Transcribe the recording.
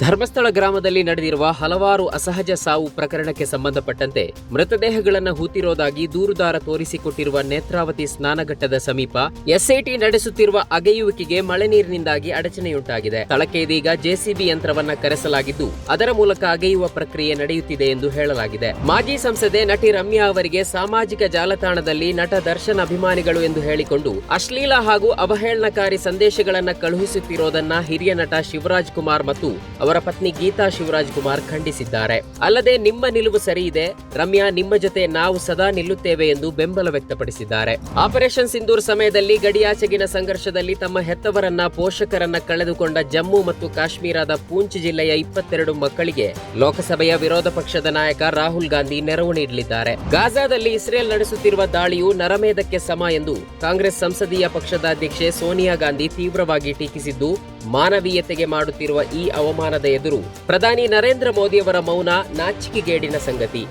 ಧರ್ಮಸ್ಥಳ ಗ್ರಾಮದಲ್ಲಿ ನಡೆದಿರುವ ಹಲವಾರು ಅಸಹಜ ಸಾವು ಪ್ರಕರಣಕ್ಕೆ ಸಂಬಂಧಪಟ್ಟಂತೆ ಮೃತದೇಹಗಳನ್ನು ಹೂತಿರೋದಾಗಿ ದೂರುದಾರ ತೋರಿಸಿಕೊಟ್ಟಿರುವ ನೇತ್ರಾವತಿ ಸ್ನಾನಘಟ್ಟದ ಸಮೀಪ ಎಸ್ಐಟಿ ನಡೆಸುತ್ತಿರುವ ಅಗೆಯುವಿಕೆಗೆ ಮಳೆ ನೀರಿನಿಂದಾಗಿ ಅಡಚಣೆಯುಂಟಾಗಿದೆ. ಸ್ಥಳಕ್ಕೆ ಇದೀಗ ಜೆಸಿಬಿ ಯಂತ್ರವನ್ನ ಕರೆಸಲಾಗಿದ್ದು ಅದರ ಮೂಲಕ ಅಗೆಯುವ ಪ್ರಕ್ರಿಯೆ ನಡೆಯುತ್ತಿದೆ ಎಂದು ಹೇಳಲಾಗಿದೆ. ಮಾಜಿ ಸಂಸದೆ ನಟಿ ರಮ್ಯಾ ಅವರಿಗೆ ಸಾಮಾಜಿಕ ಜಾಲತಾಣದಲ್ಲಿ ನಟ ದರ್ಶನ್ ಅಭಿಮಾನಿಗಳು ಎಂದು ಹೇಳಿಕೊಂಡು ಅಶ್ಲೀಲ ಹಾಗೂ ಅವಹೇಳನಕಾರಿ ಸಂದೇಶಗಳನ್ನು ಕಳುಹಿಸುತ್ತಿರೋದನ್ನ ಹಿರಿಯ ನಟ ಶಿವರಾಜ್ ಕುಮಾರ್ ಮತ್ತು ಅವರ ಪತ್ನಿ ಗೀತಾ ಶಿವರಾಜ್ ಕುಮಾರ್ ಖಂಡಿಸಿದ್ದಾರೆ. ಅಲ್ಲದೆ ನಿಮ್ಮ ನಿಲುವು ಸರಿ ಇದೆ, ರಮ್ಯಾ ನಿಮ್ಮ ಜೊತೆ ನಾವು ಸದಾ ನಿಲ್ಲುತ್ತೇವೆ ಎಂದು ಬೆಂಬಲ ವ್ಯಕ್ತಪಡಿಸಿದ್ದಾರೆ. ಆಪರೇಷನ್ ಸಿಂಧೂರ್ ಸಮಯದಲ್ಲಿ ಗಡಿಯಾಚೆಗಿನ ಸಂಘರ್ಷದಲ್ಲಿ ತಮ್ಮ ಹೆತ್ತವರನ್ನ ಪೋಷಕರನ್ನ ಕಳೆದುಕೊಂಡ ಜಮ್ಮು ಮತ್ತು ಕಾಶ್ಮೀರದ ಪೂಂಚ್ ಜಿಲ್ಲೆಯ 22 ಮಕ್ಕಳಿಗೆ ಲೋಕಸಭೆಯ ವಿರೋಧ ಪಕ್ಷದ ನಾಯಕ ರಾಹುಲ್ ಗಾಂಧಿ ನೆರವು ನೀಡಲಿದ್ದಾರೆ. ಗಾಜಾದಲ್ಲಿ ಇಸ್ರೇಲ್ ನಡೆಸುತ್ತಿರುವ ದಾಳಿಯು ನರಮೇಧಕ್ಕೆ ಸಮ ಎಂದು ಕಾಂಗ್ರೆಸ್ ಸಂಸದೀಯ ಪಕ್ಷದ ಅಧ್ಯಕ್ಷೆ ಸೋನಿಯಾ ಗಾಂಧಿ ತೀವ್ರವಾಗಿ ಟೀಕಿಸಿದ್ದು, ಮಾನವೀಯತೆಗೆ ಮಾಡುತ್ತಿರುವ ಈ ಅವಮಾನದ ಎದುರು ಪ್ರಧಾನಿ ನರೇಂದ್ರ ಮೋದಿಯವರ ಮೌನ ನಾಚಿಕೆಗೇಡಿನ ಸಂಗತಿ.